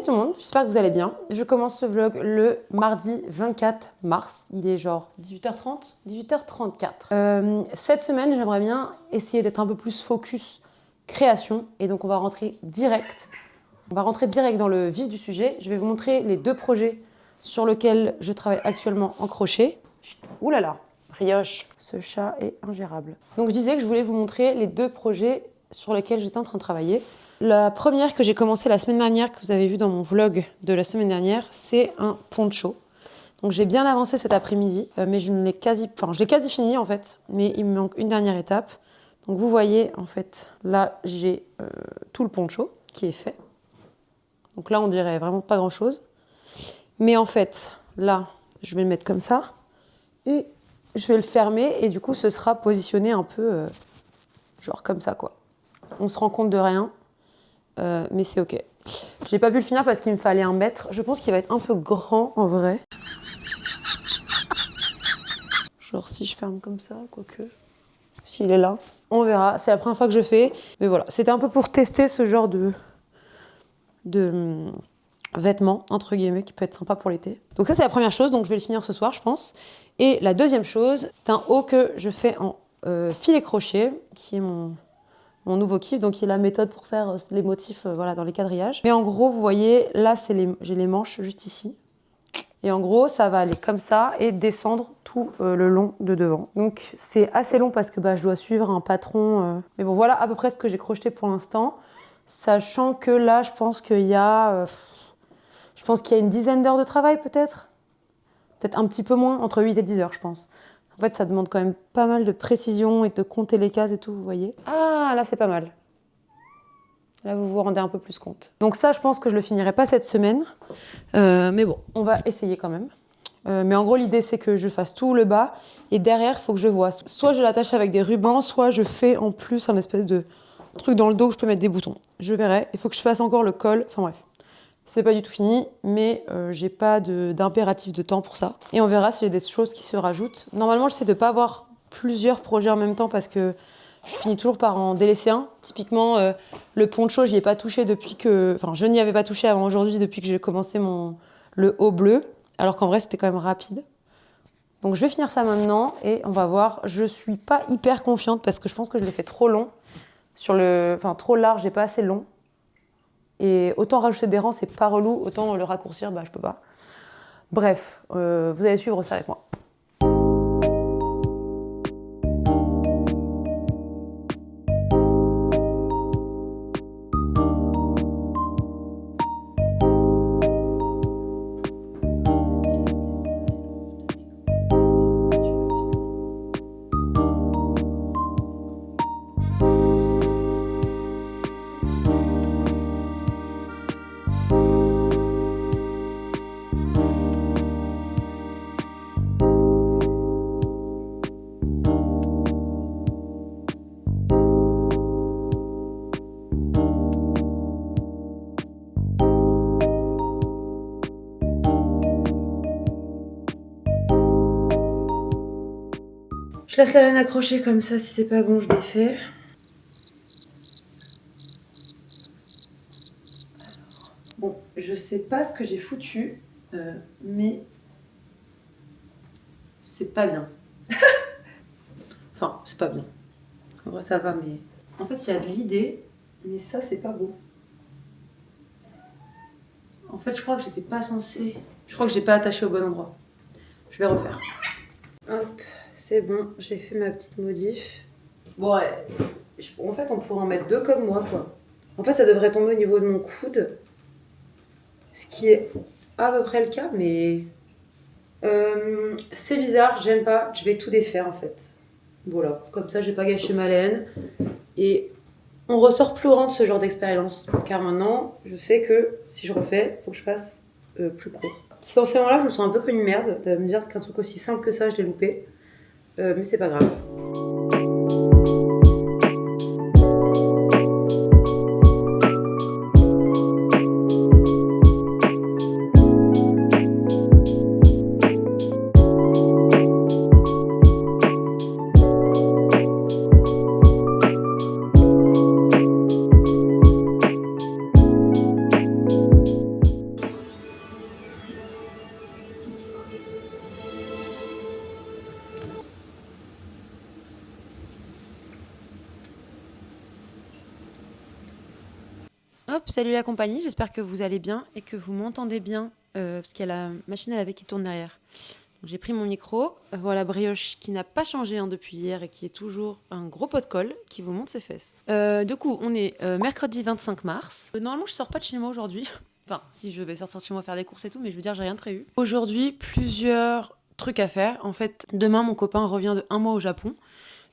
tout le monde, j'espère que vous allez bien. Je commence ce vlog le mardi 24 mars. Il est genre 18h30, 18h34. Cette semaine, j'aimerais bien essayer d'être un peu plus focus création. Et donc, on va rentrer direct. On va rentrer direct dans le vif du sujet. Je vais vous montrer les 2 projets sur lesquels je travaille actuellement en crochet. Ouh là là, brioche, ce chat est ingérable. Donc, je disais que je voulais vous montrer les 2 projets sur lesquels j'étais en train de travailler. La première que j'ai commencé la semaine dernière, que vous avez vu dans mon vlog de la semaine dernière, c'est un poncho. Donc j'ai bien avancé cet après-midi, mais je l'ai quasi fini en fait, mais il me manque une dernière étape. Donc vous voyez en fait, là j'ai tout le poncho qui est fait. Donc là on dirait vraiment pas grand-chose. Mais en fait, là je vais le mettre comme ça et je vais le fermer et du coup ce sera positionné un peu genre comme ça quoi. On se rend compte de rien. Mais c'est ok. J'ai pas pu le finir parce qu'il me fallait 1 mètre. Je pense qu'il va être un peu grand en vrai. Genre si je ferme comme ça, quoique. S'il est là, on verra. C'est la première fois que je fais. Mais voilà, c'était un peu pour tester ce genre de vêtements, entre guillemets, qui peut être sympa pour l'été. Donc ça, c'est la première chose. Donc je vais le finir ce soir, je pense. Et la deuxième chose, c'est un haut que je fais en filet crochet, qui est mon nouveau kiff, donc il y a la méthode pour faire les motifs voilà, dans les quadrillages. Mais en gros, vous voyez, là, j'ai les manches juste ici. Et en gros, ça va aller comme ça et descendre tout le long de devant. Donc c'est assez long parce que je dois suivre un patron. Mais bon, voilà à peu près ce que j'ai crocheté pour l'instant. Sachant que là, je pense qu'il y a... une dizaine d'heures de travail peut-être. Peut-être un petit peu moins, entre 8 et 10 heures, je pense. En fait, ça demande quand même pas mal de précision et de compter les cases et tout, vous voyez. Ah, là, c'est pas mal. Là, vous vous rendez un peu plus compte. Donc ça, je pense que je le finirai pas cette semaine. Mais bon, on va essayer quand même. Mais en gros, l'idée, c'est que je fasse tout le bas. Et derrière, il faut que je vois. Soit je l'attache avec des rubans, soit je fais en plus un espèce de truc dans le dos où je peux mettre des boutons. Je verrai. Il faut que je fasse encore le col. Enfin bref. C'est pas du tout fini, mais j'ai pas d'impératif de temps pour ça. Et on verra si j'ai des choses qui se rajoutent. Normalement, j'essaie de pas avoir plusieurs projets en même temps parce que je finis toujours par en délaisser un. Typiquement, le poncho, j'y ai pas touché depuis que... Enfin, je n'y avais pas touché avant aujourd'hui depuis que j'ai commencé le haut bleu. Alors qu'en vrai, c'était quand même rapide. Donc je vais finir ça maintenant et on va voir. Je suis pas hyper confiante parce que je pense que je l'ai fait trop long. Enfin, trop large et pas assez long. Et autant rajouter des rangs, c'est pas relou, autant le raccourcir, je peux pas. Bref, vous allez suivre ça avec moi. Je laisse la laine accrochée comme ça, si c'est pas bon, je défais. Bon, je sais pas ce que j'ai foutu, mais c'est pas bien. Enfin, c'est pas bien. En vrai, ça va, mais... En fait, il y a de l'idée, mais ça, c'est pas beau. En fait, je crois que j'étais pas censée... Je crois que j'ai pas attaché au bon endroit. Je vais refaire. Hop. C'est bon, j'ai fait ma petite modif. Bon, ouais, en fait, on pourrait en mettre 2 comme moi, quoi. En fait, ça devrait tomber au niveau de mon coude. Ce qui est à peu près le cas, mais... c'est bizarre, j'aime pas. Je vais tout défaire, en fait. Voilà, comme ça, j'ai pas gâché ma laine. Et on ressort plus grand de ce genre d'expérience. Car maintenant, je sais que si je refais, il faut que je fasse plus court. Dans ces moments-là, je me sens un peu comme une merde de me dire qu'un truc aussi simple que ça, je l'ai loupé. Mais c'est pas grave. Hop, salut la compagnie, j'espère que vous allez bien et que vous m'entendez bien, parce qu'il y a la machine à laver qui tourne derrière. Donc, j'ai pris mon micro, voilà Brioche qui n'a pas changé depuis hier et qui est toujours un gros pot de colle qui vous montre ses fesses. Du coup, on est mercredi 25 mars. Normalement, je sors pas de chez moi aujourd'hui. Enfin, si je vais sortir de chez moi faire des courses et tout, mais je veux dire, j'ai rien de prévu. Aujourd'hui, plusieurs trucs à faire. En fait, demain, mon copain revient de 1 mois au Japon.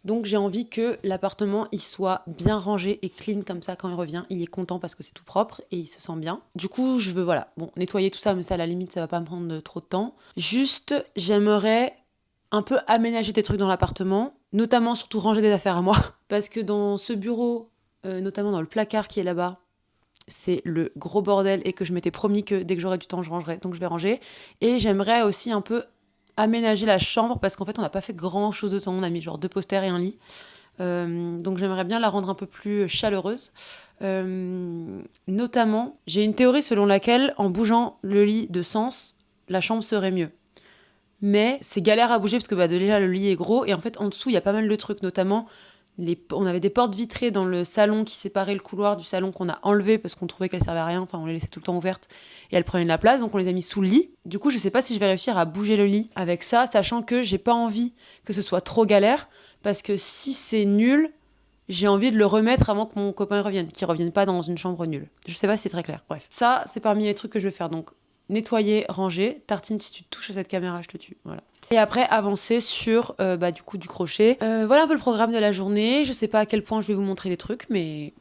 Donc j'ai envie que l'appartement il soit bien rangé et clean comme ça quand il revient. Il est content parce que c'est tout propre et il se sent bien. Du coup je veux nettoyer tout ça, mais ça à la limite ça va pas me prendre trop de temps. Juste j'aimerais un peu aménager des trucs dans l'appartement, notamment surtout ranger des affaires à moi. Parce que dans ce bureau, notamment dans le placard qui est là-bas, c'est le gros bordel et que je m'étais promis que dès que j'aurai du temps je rangerai. Donc je vais ranger. Et j'aimerais aussi un peu aménager la chambre parce qu'en fait on n'a pas fait grand chose de temps, on a mis genre 2 posters et un lit, donc j'aimerais bien la rendre un peu plus chaleureuse, notamment j'ai une théorie selon laquelle en bougeant le lit de sens la chambre serait mieux, mais c'est galère à bouger parce que déjà le lit est gros et en fait en dessous il y a pas mal de trucs, notamment on avait des portes vitrées dans le salon qui séparaient le couloir du salon qu'on a enlevé parce qu'on trouvait qu'elles servaient à rien, enfin on les laissait tout le temps ouvertes et elles prenaient de la place, donc on les a mis sous le lit. Du coup je sais pas si je vais réussir à bouger le lit avec ça, sachant que j'ai pas envie que ce soit trop galère, parce que si c'est nul, j'ai envie de le remettre avant que mon copain revienne, qu'il revienne pas dans une chambre nulle. Je sais pas si c'est très clair, bref. Ça c'est parmi les trucs que je vais faire, donc nettoyer, ranger. Tartine, si tu touches à cette caméra je te tue, voilà. Et après avancer sur du crochet. Voilà un peu le programme de la journée. Je sais pas à quel point je vais vous montrer des trucs, mais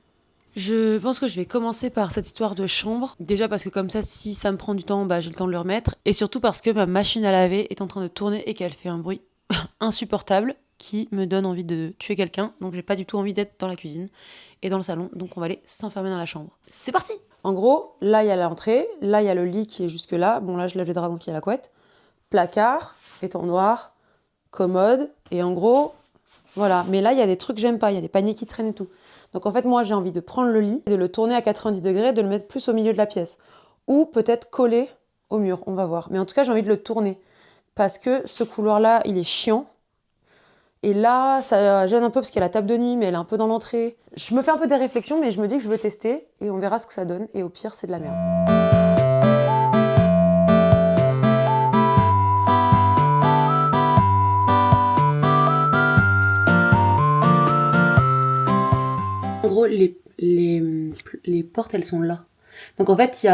je pense que je vais commencer par cette histoire de chambre. Déjà parce que comme ça, si ça me prend du temps, j'ai le temps de le remettre. Et surtout parce que ma machine à laver est en train de tourner et qu'elle fait un bruit insupportable qui me donne envie de tuer quelqu'un. Donc j'ai pas du tout envie d'être dans la cuisine et dans le salon. Donc on va aller s'enfermer dans la chambre. C'est parti! En gros, là il y a l'entrée, là il y a le lit qui est jusque là. Bon là je lève les draps donc il y a la couette. Placard, étang noir, commode, et en gros, voilà. Mais là, il y a des trucs que j'aime pas, il y a des paniers qui traînent et tout. Donc en fait, moi, j'ai envie de prendre le lit, de le tourner à 90 degrés, de le mettre plus au milieu de la pièce. Ou peut-être coller au mur, on va voir. Mais en tout cas, j'ai envie de le tourner. Parce que ce couloir-là, il est chiant. Et là, ça gêne un peu parce qu'il y a la table de nuit, mais elle est un peu dans l'entrée. Je me fais un peu des réflexions, mais je me dis que je veux tester, et on verra ce que ça donne. Et au pire, c'est de la merde. En gros, les portes, elles sont là. Donc en fait, il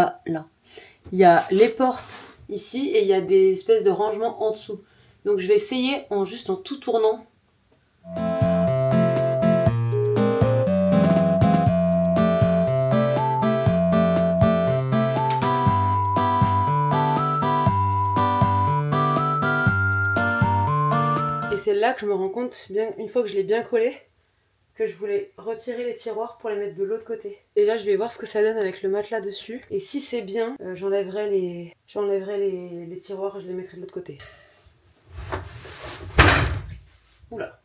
y a les portes ici et il y a des espèces de rangements en dessous. Donc je vais essayer en tout tournant. Et c'est là que je me rends compte, une fois que je l'ai bien collé, que je voulais retirer les tiroirs pour les mettre de l'autre côté. Et là, je vais voir ce que ça donne avec le matelas dessus. Et si c'est bien, j'enlèverai les tiroirs et je les mettrai de l'autre côté. Oula.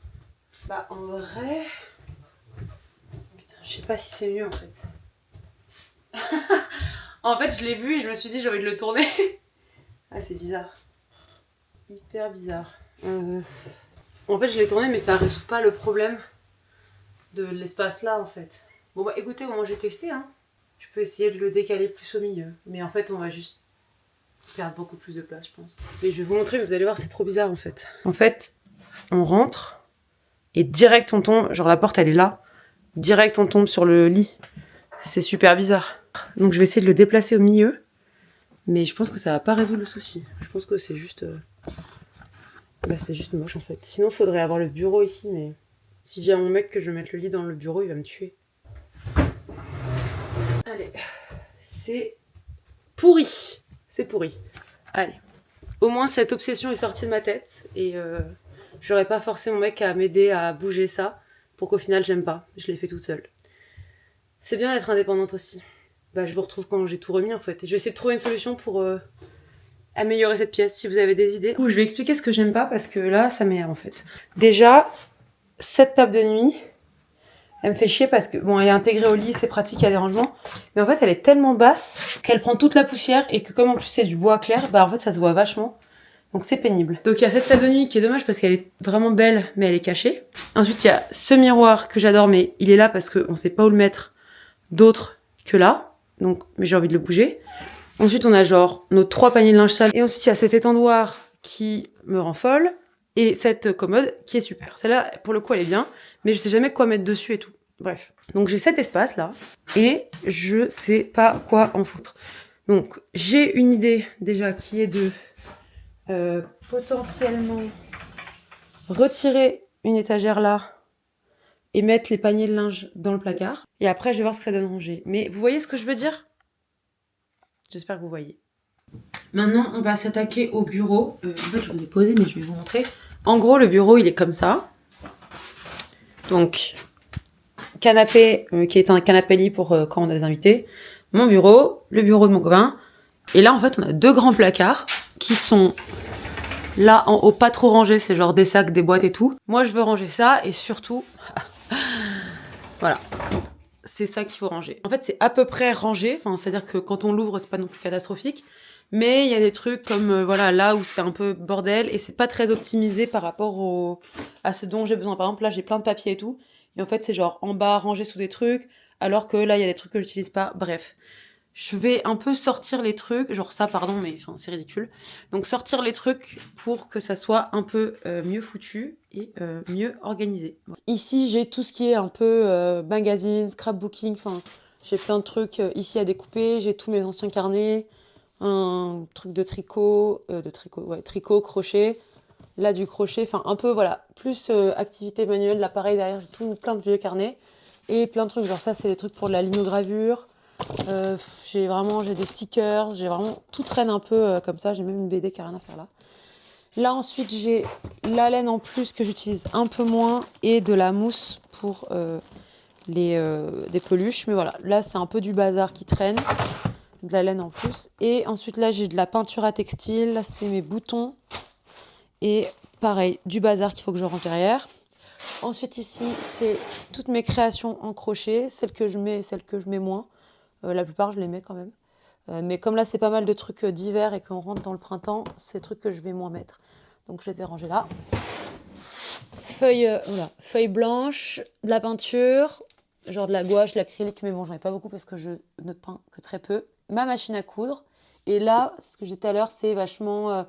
En vrai... Putain, je sais pas si c'est mieux en fait. En fait, je l'ai vu et je me suis dit j'ai envie de le tourner. Ah, c'est bizarre. Hyper bizarre. En fait, je l'ai tourné mais ça résout pas le problème de l'espace là en fait. Bon écoutez, au moins j'ai testé hein. Je peux essayer de le décaler plus au milieu. Mais en fait on va juste perdre beaucoup plus de place je pense. Mais je vais vous montrer, mais vous allez voir c'est trop bizarre en fait. En fait on rentre et direct on tombe, genre la porte elle est là. Direct on tombe sur le lit. C'est super bizarre. Donc je vais essayer de le déplacer au milieu. Mais je pense que ça va pas résoudre le souci. Je pense que c'est juste... c'est juste moche en fait. Sinon il faudrait avoir le bureau ici mais... Si je dis à mon mec que je vais mettre le lit dans le bureau, il va me tuer. Allez, c'est pourri. C'est pourri. Allez. Au moins cette obsession est sortie de ma tête et j'aurais pas forcé mon mec à m'aider à bouger ça pour qu'au final j'aime pas. Je l'ai fait toute seule. C'est bien d'être indépendante aussi. Je vous retrouve quand j'ai tout remis en fait. Et je vais essayer de trouver une solution pour améliorer cette pièce si vous avez des idées. Je vais expliquer ce que j'aime pas parce que là ça m'énerve en fait. Déjà, cette table de nuit, elle me fait chier parce que, elle est intégrée au lit, c'est pratique, il y a des rangements. Mais en fait, elle est tellement basse qu'elle prend toute la poussière et que comme en plus c'est du bois clair, en fait, ça se voit vachement. Donc c'est pénible. Donc il y a cette table de nuit qui est dommage parce qu'elle est vraiment belle, mais elle est cachée. Ensuite, il y a ce miroir que j'adore, mais il est là parce qu'on sait pas où le mettre d'autre que là. donc mais j'ai envie de le bouger. Ensuite, on a genre nos 3 paniers de linge sale. Et ensuite, il y a cet étendoir qui me rend folle. Et cette commode qui est super. Celle-là, pour le coup, elle est bien. Mais je sais jamais quoi mettre dessus et tout. Bref. Donc, j'ai cet espace-là. Et je sais pas quoi en foutre. Donc, j'ai une idée déjà qui est de potentiellement retirer une étagère là et mettre les paniers de linge dans le placard. Et après, je vais voir ce que ça donne ranger. Mais vous voyez ce que je veux dire ? J'espère que vous voyez. Maintenant, on va s'attaquer au bureau. En fait, je vous ai posé, mais je vais vous montrer. En gros, le bureau, il est comme ça. Donc, canapé, qui est un canapé lit pour quand on a des invités. Mon bureau, le bureau de mon copain. Et là, en fait, on a 2 grands placards qui sont là en haut, pas trop rangés. C'est genre des sacs, des boîtes et tout. Moi, je veux ranger ça et surtout... voilà. C'est ça qu'il faut ranger. En fait, c'est à peu près rangé. Enfin, c'est-à-dire que quand on l'ouvre, c'est pas non plus catastrophique. Mais il y a des trucs comme voilà, là où c'est un peu bordel et c'est pas très optimisé par rapport à ce dont j'ai besoin. Par exemple, là, j'ai plein de papiers et tout. Et en fait, c'est genre en bas, rangé sous des trucs. Alors que là, il y a des trucs que j'utilise pas. Bref. Je vais un peu sortir les trucs. Genre ça, pardon, mais enfin, c'est ridicule. Donc, sortir les trucs pour que ça soit un peu mieux foutu et mieux organisé. Ici, j'ai tout ce qui est un peu magazine, scrapbooking. Enfin, j'ai plein de trucs ici à découper. J'ai tous mes anciens carnets. Un truc de tricot, tricot, crochet, là du crochet, enfin un peu voilà, plus activité manuelle, là pareil derrière, j'ai tout plein de vieux carnets et plein de trucs, genre ça c'est des trucs pour de la linogravure, j'ai des stickers, j'ai vraiment, tout traîne un peu comme ça, j'ai même une BD qui a rien à faire là. Là ensuite j'ai la laine en plus que j'utilise un peu moins et de la mousse pour des peluches, mais voilà, là c'est un peu du bazar qui traîne. De la laine en plus. Et ensuite, là, j'ai de la peinture à textile. Là, c'est mes boutons. Et pareil, du bazar qu'il faut que je range derrière. Ensuite, ici, c'est toutes mes créations en crochet. Celles que je mets et celles que je mets moins. La plupart, je les mets quand même. Mais comme là, c'est pas mal de trucs d'hiver et qu'on rentre dans le printemps, c'est des trucs que je vais moins mettre. Donc, je les ai rangés là. Feuilles blanches, de la peinture, genre de la gouache, de l'acrylique, mais bon, j'en ai pas beaucoup parce que je ne peins que très peu. Ma machine à coudre. Et là, ce que j'ai dit tout à l'heure, c'est vachement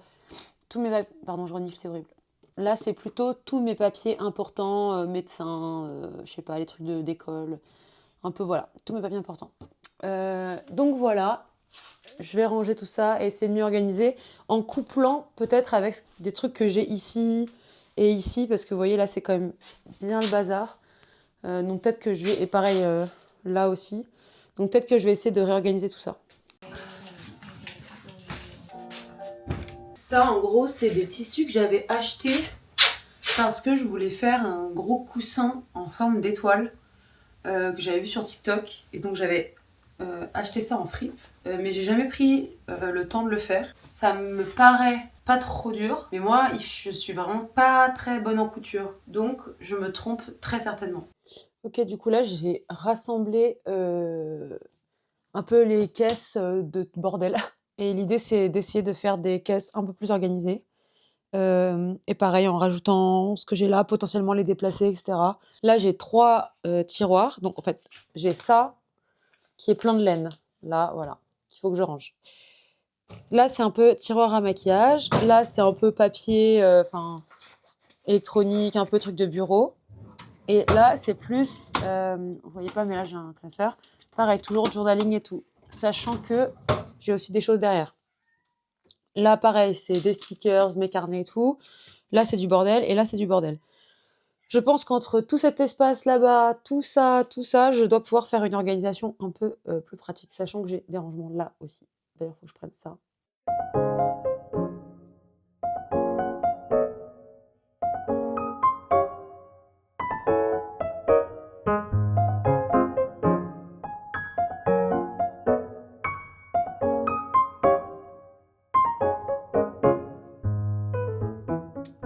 tous mes papiers. Pardon, je renifle, c'est horrible. Là, c'est plutôt tous mes papiers importants, médecin, je sais pas, les trucs d'école. Un peu, voilà, tous mes papiers importants. Donc voilà, je vais ranger tout ça et essayer de mieux organiser en couplant peut-être avec des trucs que j'ai ici et ici, parce que vous voyez, là, c'est quand même bien le bazar. Donc peut-être que je vais... Et pareil, là aussi. Donc peut-être que je vais essayer de réorganiser tout ça. Ça, en gros, c'est des tissus que j'avais achetés parce que je voulais faire un gros coussin en forme d'étoile que j'avais vu sur TikTok. Et donc, j'avais acheté ça en fripe, mais j'ai jamais pris le temps de le faire. Ça me paraît pas trop dur, mais moi, je suis vraiment pas très bonne en couture. Donc, je me trompe très certainement. Ok, du coup, là, j'ai rassemblé un peu les caisses de bordel. Et l'idée, c'est d'essayer de faire des caisses un peu plus organisées. Et pareil, en rajoutant ce que j'ai là, potentiellement les déplacer, etc. Là, j'ai 3 tiroirs. Donc, en fait, j'ai ça qui est plein de laine. Là, voilà, qu'il faut que je range. Là, c'est un peu tiroir à maquillage. Là, c'est un peu papier, électronique, un peu truc de bureau. Et là, c'est plus... vous voyez pas, mais là, j'ai un classeur. Pareil, toujours du journaling et tout. Sachant que j'ai aussi des choses derrière. Là, pareil, c'est des stickers, mes carnets et tout. Là, c'est du bordel. Et là, c'est du bordel. Je pense qu'entre tout cet espace là-bas, tout ça, je dois pouvoir faire une organisation un peu plus pratique. Sachant que j'ai des rangements là aussi. D'ailleurs, il faut que je prenne ça.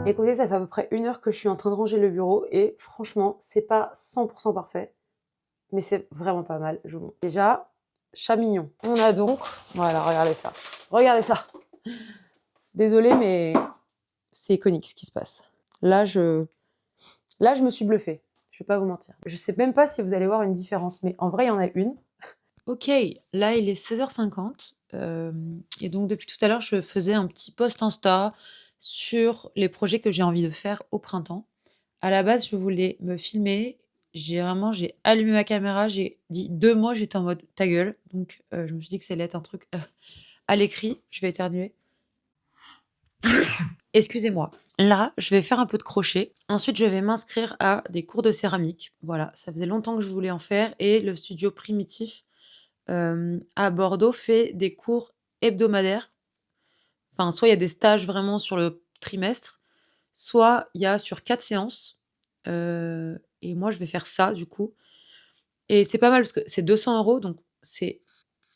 Écoutez, ça fait à peu près 1 heure que je suis en train de ranger le bureau et franchement, c'est pas 100% parfait, mais c'est vraiment pas mal. Je vous montre. Déjà, chat mignon. On a donc, voilà, regardez ça. Regardez ça. Désolée, mais c'est iconique ce qui se passe. Là, je me suis bluffée. Je vais pas vous mentir. Je sais même pas si vous allez voir une différence, mais en vrai, il y en a une. Ok, là il est 16h50 et donc depuis tout à l'heure je faisais un petit post Insta sur les projets que j'ai envie de faire au printemps. À la base, je voulais me filmer. J'ai allumé ma caméra, j'ai dit 2 mots, j'étais en mode ta gueule. Donc je me suis dit que ça allait être un truc à l'écrit. Je vais éternuer. Excusez-moi. Là, je vais faire un peu de crochet. Ensuite, je vais m'inscrire à des cours de céramique. Voilà, ça faisait longtemps que je voulais en faire et le studio Primitif à Bordeaux fait des cours hebdomadaires. Enfin, soit il y a des stages vraiment sur le trimestre, soit il y a sur 4 séances. Et moi, je vais faire ça du coup. Et c'est pas mal parce que c'est 200 €, donc c'est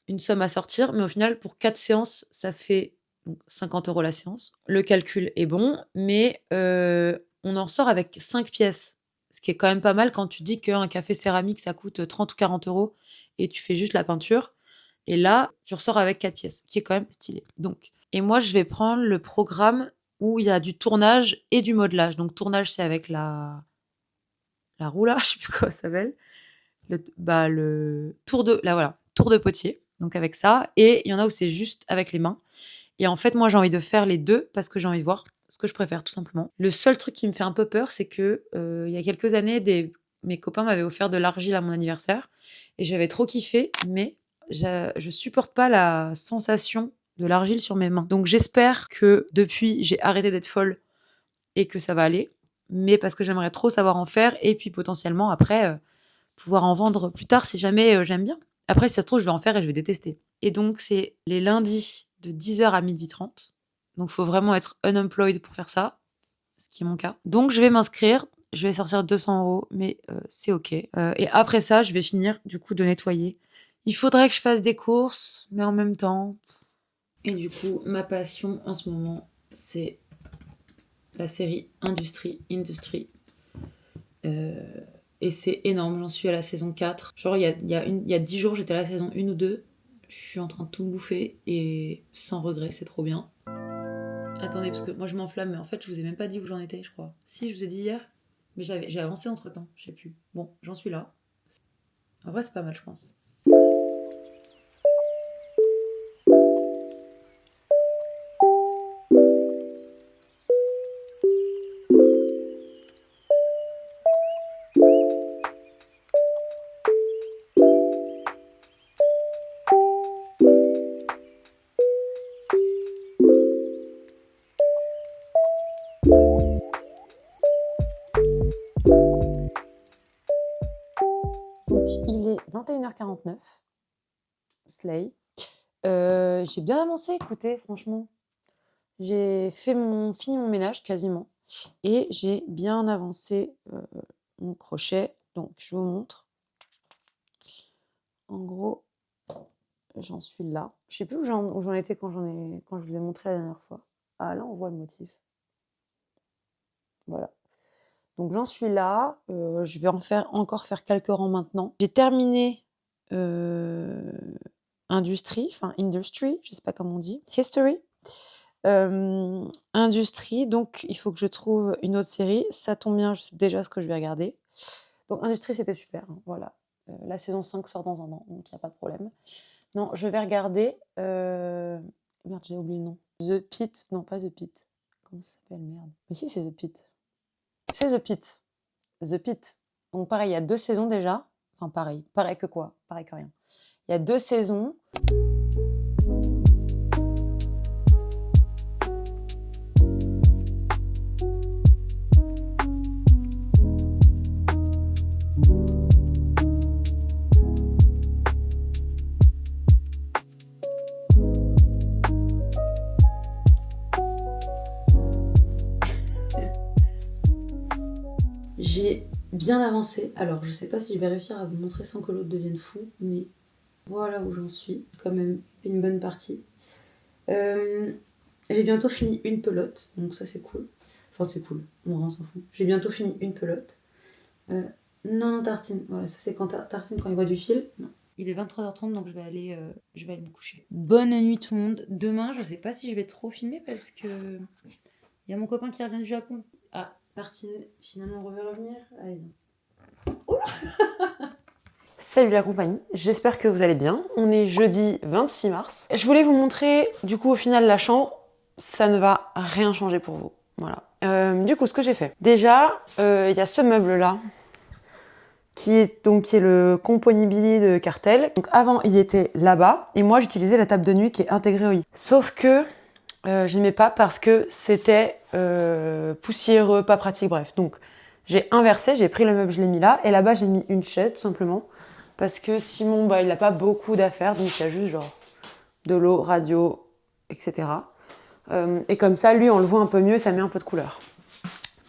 une somme à sortir, mais au final, pour 4 séances, ça fait donc 50 € la séance. Le calcul est bon, mais on en sort avec 5 pièces, ce qui est quand même pas mal quand tu dis qu'un café céramique, ça coûte 30 ou 40 € et tu fais juste la peinture. Et là, tu ressors avec 4 pièces, qui est quand même stylé. Donc, et moi, je vais prendre le programme où il y a du tournage et du modelage. Donc, tournage, c'est avec la roue là, je sais plus comment ça s'appelle. Le tour de là voilà, tour de potier, donc avec ça, et il y en a où c'est juste avec les mains. Et en fait, moi, j'ai envie de faire les deux parce que j'ai envie de voir ce que je préfère, tout simplement. Le seul truc qui me fait un peu peur, c'est que il y a quelques années, mes copains m'avaient offert de l'argile à mon anniversaire et j'avais trop kiffé, mais je supporte pas la sensation de l'argile sur mes mains. Donc j'espère que depuis, j'ai arrêté d'être folle et que ça va aller, mais parce que j'aimerais trop savoir en faire et puis potentiellement après pouvoir en vendre plus tard si jamais j'aime bien. Après, si ça se trouve, je vais en faire et je vais détester. Et donc, c'est les lundis de 10h à 12h30. Donc, il faut vraiment être unemployed pour faire ça, ce qui est mon cas. Donc, je vais m'inscrire. Je vais sortir 200 €, mais c'est OK. Et après ça, je vais finir du coup de nettoyer. Il faudrait que je fasse des courses, mais en même temps. Et du coup, ma passion en ce moment, c'est la série Industry. Et c'est énorme, j'en suis à la saison 4. Genre, il y a 10 jours, j'étais à la saison 1 ou 2. Je suis en train de tout bouffer et sans regret, c'est trop bien. Attendez, parce que moi je m'enflamme, mais en fait, je vous ai même pas dit où j'en étais, je crois. Si, je vous ai dit hier, mais j'ai avancé entre temps, je sais plus. Bon, j'en suis là. En vrai, c'est pas mal, je pense. Donc, il est 21h49. Slay. J'ai bien avancé, écoutez, franchement. J'ai fini mon ménage quasiment. Et j'ai bien avancé mon crochet. Donc, je vous montre. En gros, j'en suis là. Je sais plus où j'en étais quand je vous ai montré la dernière fois. Ah, là, on voit le motif. Voilà. Donc, j'en suis là. Je vais encore faire quelques rangs maintenant. J'ai terminé Industry, je sais pas comment on dit. History. Industrie, donc il faut que je trouve une autre série. Ça tombe bien, je sais déjà ce que je vais regarder. Donc Industrie, c'était super, hein, voilà. La saison 5 sort dans un an, donc il n'y a pas de problème. Non, je vais regarder... Merde, j'ai oublié le nom. The Pit. Non, pas The Pit. Comment ça s'appelle, merde? Mais si, c'est The Pit. C'est The Pit. The Pit. Donc pareil, il y a 2 saisons déjà. Enfin pareil. Pareil que quoi? Pareil que rien. Il y a 2 saisons. J'ai bien avancé. Alors, je sais pas si je vais réussir à vous montrer sans que l'autre devienne fou, mais voilà où j'en suis. Quand même une bonne partie. J'ai bientôt fini une pelote, donc ça c'est cool. Enfin, c'est cool, on s'en fout. J'ai bientôt fini une pelote. Non, tartine. Voilà, ça c'est quand tartine quand il voit du fil. Non. Il est 23h30, donc je vais aller me coucher. Bonne nuit tout le monde. Demain, je sais pas si je vais trop filmer parce que il y a mon copain qui revient du Japon. Ah, tartine, finalement on veut revenir. Allez, viens. Salut la compagnie, j'espère que vous allez bien. On est jeudi 26 mars. Je voulais vous montrer du coup au final la chambre, ça ne va rien changer pour vous. Voilà. Du coup ce que j'ai fait. Déjà, il y a ce meuble là qui est le Componibili de Cartel. Donc avant il était là-bas et moi j'utilisais la table de nuit qui est intégrée au lit. Sauf que j'aimais pas parce que c'était poussiéreux, pas pratique, bref. Donc j'ai inversé, j'ai pris le meuble, je l'ai mis là, et là-bas j'ai mis une chaise tout simplement. Parce que Simon, il n'a pas beaucoup d'affaires, donc il y a juste genre de l'eau, radio, etc. Et comme ça, lui, on le voit un peu mieux, ça met un peu de couleur.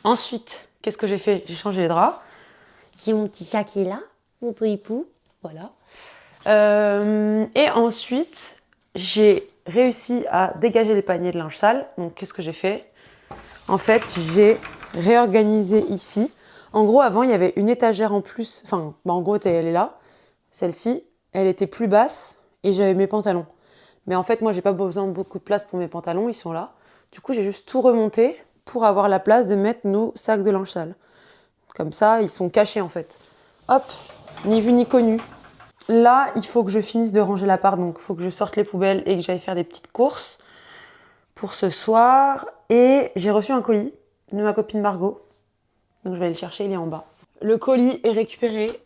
Ensuite, qu'est-ce que j'ai fait? J'ai changé les draps. J'ai mon petit chat qui est là, mon pou, voilà. Et ensuite, j'ai réussi à dégager les paniers de linge sale. Donc, qu'est-ce que j'ai fait? En fait, j'ai réorganisé ici. En gros, avant, il y avait une étagère en plus. Enfin, en gros, elle est là. Celle-ci, elle était plus basse et j'avais mes pantalons. Mais en fait, moi, j'ai pas besoin de beaucoup de place pour mes pantalons, ils sont là. Du coup, j'ai juste tout remonté pour avoir la place de mettre nos sacs de linge sale. Comme ça, ils sont cachés en fait. Hop, ni vu ni connu. Là, il faut que je finisse de ranger l'appart, donc il faut que je sorte les poubelles et que j'aille faire des petites courses pour ce soir. Et j'ai reçu un colis de ma copine Margot. Donc je vais aller le chercher, il est en bas. Le colis est récupéré.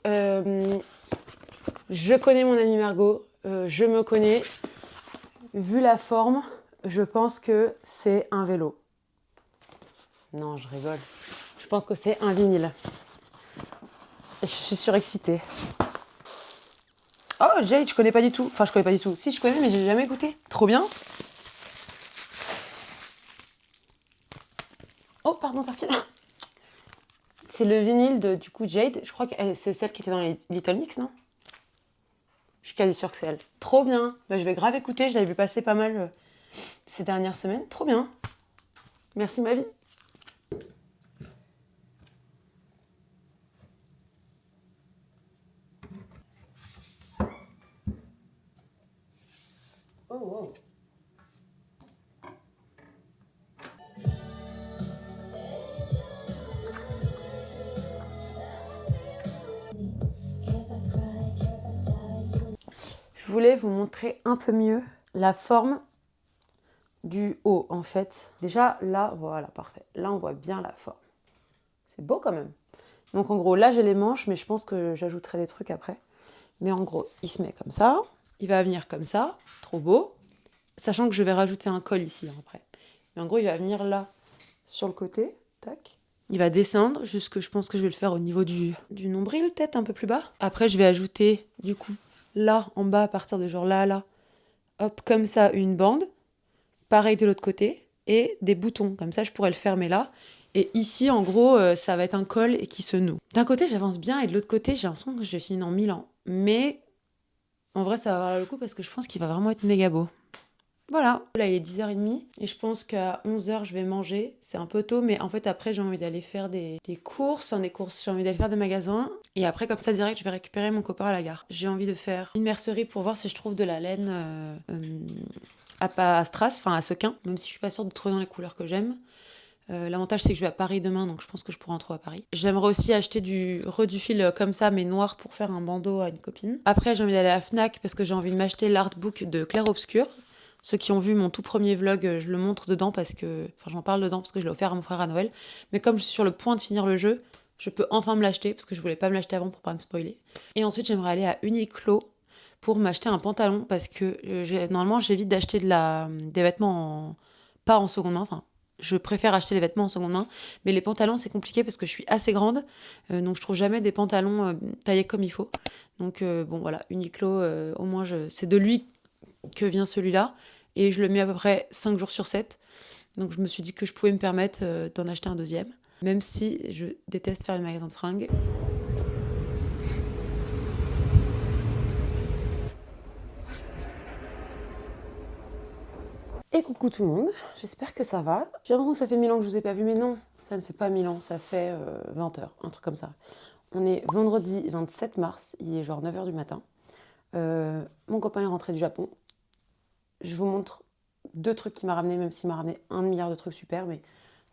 Je connais mon amie Margot, je me connais. Vu la forme, je pense que c'est un vélo. Non, je rigole. Je pense que c'est un vinyle. Je suis surexcitée. Oh, Jade, je connais pas du tout. Enfin, je connais pas du tout. Si, je connais, mais j'ai jamais goûté. Trop bien. Oh, pardon, Tartine. C'est le vinyle de, du coup, Jade. Je crois que c'est celle qui était dans les Little Mix, non? Je suis quasi sûre que c'est elle. Trop bien. Bah, je vais grave écouter. Je l'avais vu passer pas mal ces dernières semaines. Trop bien. Merci, ma vie. Oh, wow. Je voulais vous montrer un peu mieux la forme du haut, en fait. Déjà, là, voilà, parfait. Là, on voit bien la forme. C'est beau quand même. Donc, en gros, là, j'ai les manches, mais je pense que j'ajouterai des trucs après. Mais en gros, il se met comme ça. Il va venir comme ça. Trop beau. Sachant que je vais rajouter un col ici, hein, après. Mais en gros, il va venir là, sur le côté. Tac. Il va descendre jusque, je pense que je vais le faire au niveau du nombril, peut-être un peu plus bas. Après, je vais ajouter, du coup, là, en bas, à partir de genre là, hop, comme ça, une bande. Pareil de l'autre côté. Et des boutons. Comme ça, je pourrais le fermer là. Et ici, en gros, ça va être un col et qui se noue. D'un côté, j'avance bien. Et de l'autre côté, j'ai l'impression que je vais finir en 1000 ans. Mais, en vrai, ça va valoir le coup parce que je pense qu'il va vraiment être méga beau. Voilà, là il est 10h30 et je pense qu'à 11h je vais manger. C'est un peu tôt, mais en fait après j'ai envie d'aller faire des courses. J'ai envie d'aller faire des magasins. Et après comme ça direct je vais récupérer mon copain à la gare. J'ai envie de faire une mercerie pour voir si je trouve de la laine à Strass, enfin à Sequin. Même si je suis pas sûre de trouver dans les couleurs que j'aime. L'avantage c'est que je vais à Paris demain, donc je pense que je pourrai en trouver à Paris. J'aimerais aussi acheter du fil comme ça mais noir pour faire un bandeau à une copine. Après j'ai envie d'aller à la Fnac parce que j'ai envie de m'acheter l'artbook de Clair Obscur. Ceux qui ont vu mon tout premier vlog, je le montre dedans parce que... Enfin, j'en parle dedans parce que je l'ai offert à mon frère à Noël. Mais comme je suis sur le point de finir le jeu, je peux enfin me l'acheter parce que je voulais pas me l'acheter avant pour pas me spoiler. Et ensuite, j'aimerais aller à Uniqlo pour m'acheter un pantalon parce que normalement, j'évite d'acheter des vêtements pas en seconde main. Enfin, je préfère acheter les vêtements en seconde main. Mais les pantalons, c'est compliqué parce que je suis assez grande. Donc, je trouve jamais des pantalons taillés comme il faut. Donc, bon, voilà, Uniqlo, au moins, c'est de lui que vient celui-là. Et je le mets à peu près 5 jours sur 7. Donc je me suis dit que je pouvais me permettre d'en acheter un deuxième. Même si je déteste faire les magasins de fringues. Et coucou tout le monde, j'espère que ça va. J'ai l'impression que ça fait 1000 ans que je vous ai pas vu, mais non, ça ne fait pas 1000 ans, ça fait 20 heures, un truc comme ça. On est vendredi 27 mars, il est genre 9h du matin. Mon copain est rentré du Japon. Je vous montre 2 trucs qu'il m'a ramené, même s'il m'a ramené 1 milliard de trucs super, mais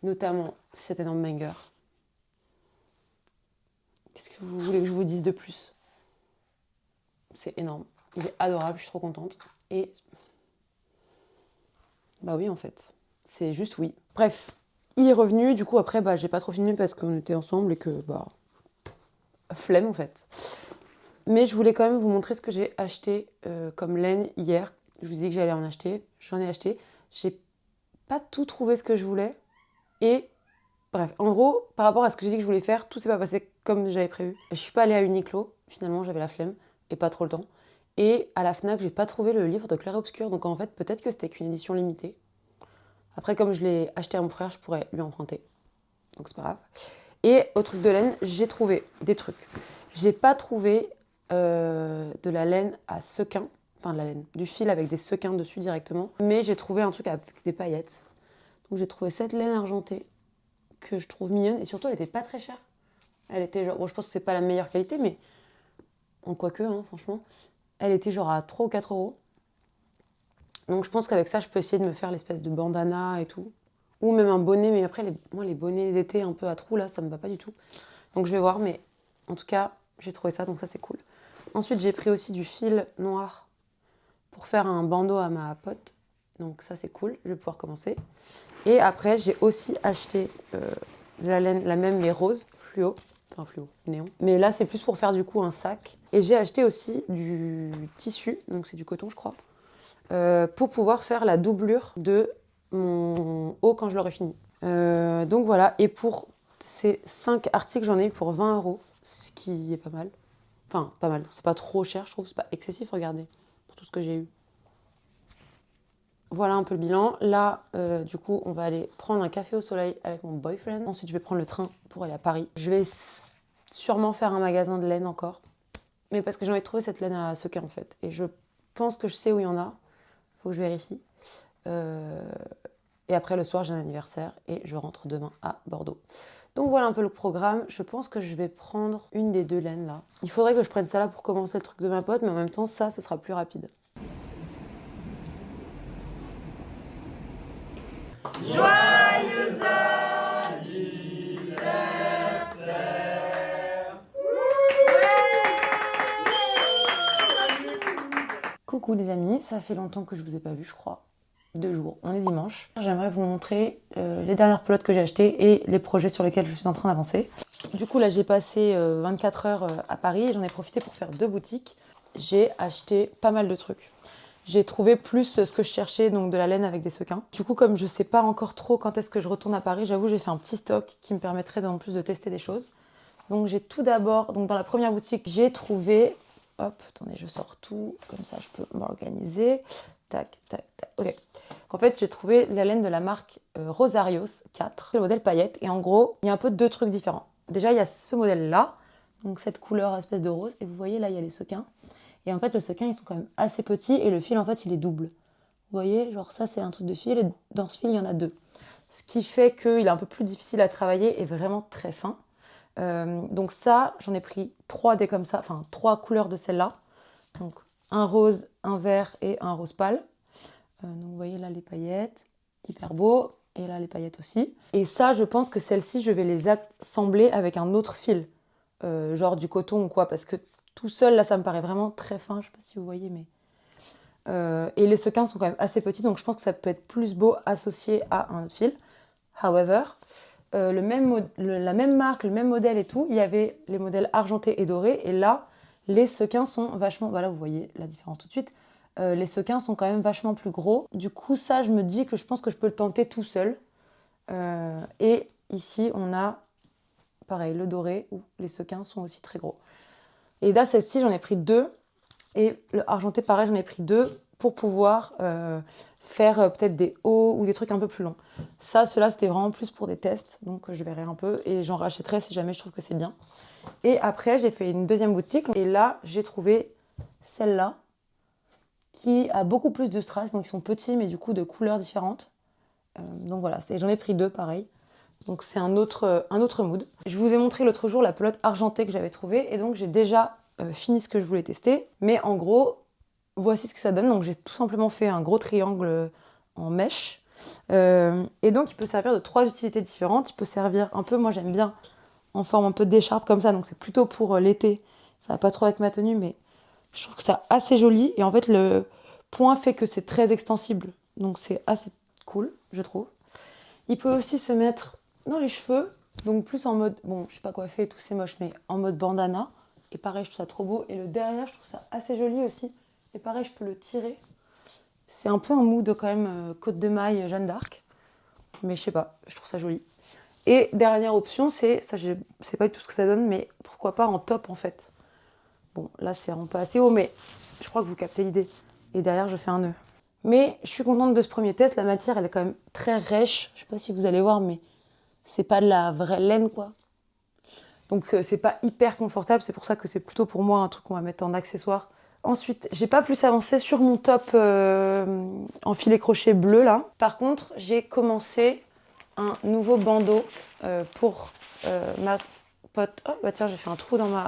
notamment cet énorme banger. Qu'est-ce que vous voulez que je vous dise de plus? c'est énorme. Il est adorable, je suis trop contente. Et bah oui, en fait, c'est juste oui. Bref, il est revenu, du coup après, bah j'ai pas trop filmé parce qu'on était ensemble et que, bah, flemme en fait. Mais je voulais quand même vous montrer ce que j'ai acheté comme laine hier. Je vous ai dit que j'allais en acheter, j'en ai acheté. J'ai pas tout trouvé ce que je voulais. Et bref, en gros, par rapport à ce que j'ai dit que je voulais faire, tout s'est pas passé comme j'avais prévu. Je suis pas allée à Uniqlo, finalement j'avais la flemme et pas trop le temps. Et à la Fnac, j'ai pas trouvé le livre de Clair et Obscur, donc en fait peut-être que c'était qu'une édition limitée. Après, comme je l'ai acheté à mon frère, je pourrais lui emprunter. Donc c'est pas grave. Et au truc de laine, j'ai trouvé des trucs. J'ai pas trouvé de la laine à sequins, enfin de la laine, du fil avec des sequins dessus directement, mais j'ai trouvé un truc avec des paillettes. Donc j'ai trouvé cette laine argentée que je trouve mignonne et surtout elle était pas très chère. Elle était genre, bon je pense que c'est pas la meilleure qualité, mais en quoi que, hein, franchement, elle était genre à 3 ou 4 euros. Donc je pense qu'avec ça je peux essayer de me faire l'espèce de bandana et tout. Ou même un bonnet, mais après moi les bonnets d'été un peu à trous là, ça me va pas du tout. Donc je vais voir, mais en tout cas j'ai trouvé ça, donc ça c'est cool. Ensuite j'ai pris aussi du fil noir pour faire un bandeau à ma pote. Donc ça c'est cool, je vais pouvoir commencer. Et après j'ai aussi acheté la laine, la même mais rose, fluo. Enfin fluo, néon. Mais là c'est plus pour faire du coup un sac. Et j'ai acheté aussi du tissu, donc c'est du coton je crois, pour pouvoir faire la doublure de mon haut quand je l'aurai fini. Donc voilà, et pour ces 5 articles, j'en ai eu pour 20 euros, ce qui est pas mal. Enfin, pas mal, c'est pas trop cher, je trouve, c'est pas excessif, regardez, pour tout ce que j'ai eu. Voilà un peu le bilan. Là, du coup, on va aller prendre un café au soleil avec mon boyfriend. Ensuite, je vais prendre le train pour aller à Paris. Je vais sûrement faire un magasin de laine encore. Mais parce que j'ai envie de trouver cette laine à sequins, en fait. Et je pense que je sais où il y en a. Faut que je vérifie. Et après, le soir, j'ai un anniversaire et je rentre demain à Bordeaux. Donc voilà un peu le programme. Je pense que je vais prendre une des 2 laines là. Il faudrait que je prenne ça là pour commencer le truc de ma pote, mais en même temps, ça, ce sera plus rapide. Joyeux anniversaire! Coucou les amis, ça fait longtemps que je vous ai pas vu, je crois. 2 jours, on est dimanche. J'aimerais vous montrer les dernières pelotes que j'ai achetées et les projets sur lesquels je suis en train d'avancer. Du coup là j'ai passé 24 heures à Paris et j'en ai profité pour faire 2 boutiques. J'ai acheté pas mal de trucs. J'ai trouvé plus ce que je cherchais, donc de la laine avec des sequins. Du coup comme je sais pas encore trop quand est-ce que je retourne à Paris, j'avoue j'ai fait un petit stock qui me permettrait en plus de tester des choses. Donc j'ai tout d'abord, donc dans la première boutique j'ai trouvé, hop, attendez je sors tout, comme ça je peux m'organiser. Tac, tac, tac. Ok. En fait, j'ai trouvé la laine de la marque Rosarios 4. C'est le modèle paillette. Et en gros, il y a un peu 2 trucs différents. Déjà, il y a ce modèle-là. Donc, cette couleur espèce de rose. Et vous voyez, là, il y a les sequins. Et en fait, les sequins, ils sont quand même assez petits. Et le fil, en fait, il est double. Vous voyez, genre ça, c'est un truc de fil. Et dans ce fil, il y en a 2. Ce qui fait qu'il est un peu plus difficile à travailler et vraiment très fin. Donc ça, j'en ai pris 3 des comme ça. Enfin, 3 couleurs de celle-là. Donc, un rose, un vert et un rose pâle. Donc vous voyez là les paillettes, hyper beau. Et là les paillettes aussi. Et ça, je pense que celles-ci, je vais les assembler avec un autre fil. Genre du coton ou quoi. Parce que tout seul, là, ça me paraît vraiment très fin. Je sais pas si vous voyez, mais... et les sequins sont quand même assez petits. Donc je pense que ça peut être plus beau associé à un autre fil. However... la même marque, le même modèle et tout, il y avait les modèles argentés et dorés. Et là, les sequins sont vachement... Voilà, vous voyez la différence tout de suite. Les sequins sont quand même vachement plus gros. Du coup, ça, je me dis que je pense que je peux le tenter tout seul. Et ici, on a, pareil, le doré, où les sequins sont aussi très gros. Et là, celle-ci, j'en ai pris 2. Et le argenté, pareil, j'en ai pris 2 pour pouvoir faire peut-être des hauts ou des trucs un peu plus longs. Ça, cela, c'était vraiment plus pour des tests. Donc, je verrai un peu et j'en rachèterai si jamais je trouve que c'est bien. Et après, j'ai fait une deuxième boutique. Et là, j'ai trouvé celle-là qui a beaucoup plus de strass. Donc, ils sont petits, mais du coup, de couleurs différentes. Donc, voilà, j'en ai pris 2, pareil. Donc, c'est un autre mood. Je vous ai montré l'autre jour la pelote argentée que j'avais trouvée. Et donc, j'ai déjà fini ce que je voulais tester. Mais en gros... Voici ce que ça donne. Donc j'ai tout simplement fait un gros triangle en mèche. Et donc il peut servir de 3 utilités différentes. Il peut servir un peu, moi j'aime bien, en forme un peu d'écharpe comme ça. Donc c'est plutôt pour l'été. Ça va pas trop avec ma tenue, mais Je trouve que c'est assez joli. Et en fait, le point fait que c'est très extensible. Donc c'est assez cool, je trouve. Il peut aussi se mettre dans les cheveux. Donc plus en mode, bon, je sais pas coiffer et tout, c'est moche, mais en mode bandana. Et pareil, je trouve ça trop beau. Et le derrière, je trouve ça assez joli aussi. Et pareil, je peux le tirer. C'est un peu un mood quand même Côte de Maille, Jeanne d'Arc. Mais je sais pas, je trouve ça joli. Et dernière option, c'est, ça je sais pas du tout ce que ça donne, mais pourquoi pas en top en fait. Bon, là c'est un peu assez haut, mais je crois que vous captez l'idée. Et derrière, je fais un nœud. Mais je suis contente de ce premier test. La matière, elle est quand même très rêche. Je sais pas si vous allez voir, mais c'est pas de la vraie laine, quoi. Donc c'est pas hyper confortable. C'est pour ça que c'est plutôt pour moi un truc qu'on va mettre en accessoire. Ensuite, j'ai pas plus avancé sur mon top en filet crochet bleu, là. Par contre, j'ai commencé un nouveau bandeau pour ma pote. Oh, bah tiens, j'ai fait un trou dans ma...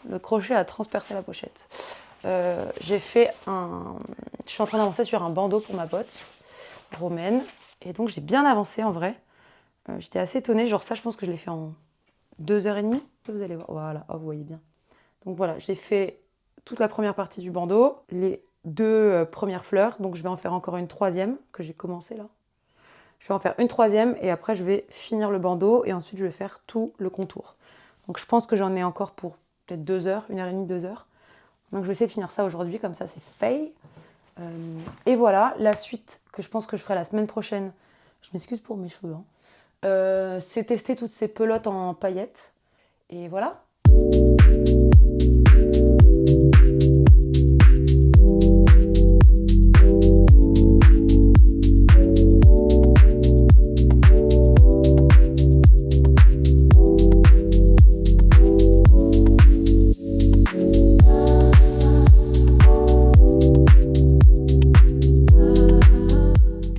Le crochet a transpercé la pochette. Je suis en train d'avancer sur un bandeau pour ma pote, Romaine. Et donc, j'ai bien avancé, en vrai. J'étais assez étonnée. Genre ça, je pense que je l'ai fait en 2h30. Vous allez voir. Voilà, oh, vous voyez bien. Donc voilà, j'ai fait toute la première partie du bandeau, les 2 premières fleurs. Donc, je vais en faire encore une troisième, que j'ai commencé, là. Je vais en faire une troisième et après, je vais finir le bandeau. Et ensuite, je vais faire tout le contour. Donc, je pense que j'en ai encore pour peut-être 2h, 1h30, 2h. Donc je vais essayer de finir ça aujourd'hui, comme ça c'est fait. Et voilà, la suite que je pense que je ferai la semaine prochaine, je m'excuse pour mes cheveux, hein, c'est tester toutes ces pelotes en paillettes. Et voilà.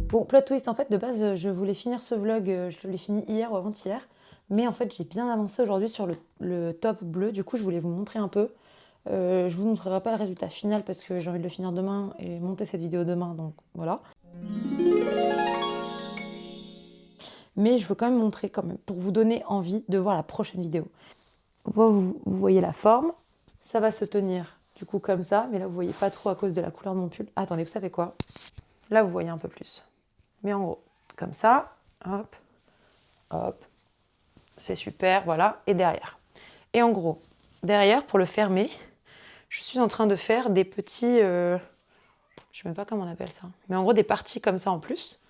Bon, plot twist, en fait, de base, je voulais finir ce vlog, je l'ai fini hier ou avant-hier. Mais en fait, j'ai bien avancé aujourd'hui sur le top bleu. Du coup, je voulais vous montrer un peu. Je vous montrerai pas le résultat final parce que j'ai envie de le finir demain et monter cette vidéo demain, donc voilà. Mais je veux quand même montrer quand même pour vous donner envie de voir la prochaine vidéo. Vous voyez la forme. Ça va se tenir du coup comme ça, mais là vous voyez pas trop à cause de la couleur de mon pull. Ah, attendez, vous savez quoi? Là vous voyez un peu plus. Mais en gros, comme ça, hop, hop, c'est super, voilà, et derrière. Et en gros, derrière, pour le fermer, je suis en train de faire des petits, je sais même pas comment on appelle ça, mais en gros des parties comme ça en plus.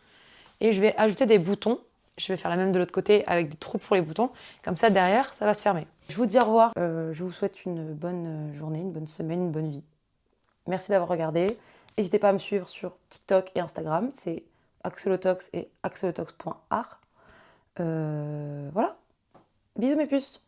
Et je vais ajouter des boutons. Je vais faire la même de l'autre côté avec des trous pour les boutons. Comme ça, derrière, ça va se fermer. Je vous dis au revoir. Je vous souhaite une bonne journée, une bonne semaine, une bonne vie. Merci d'avoir regardé. N'hésitez pas à me suivre sur TikTok et Instagram. C'est axolotox et axolotox.art. Voilà. Bisous mes puces.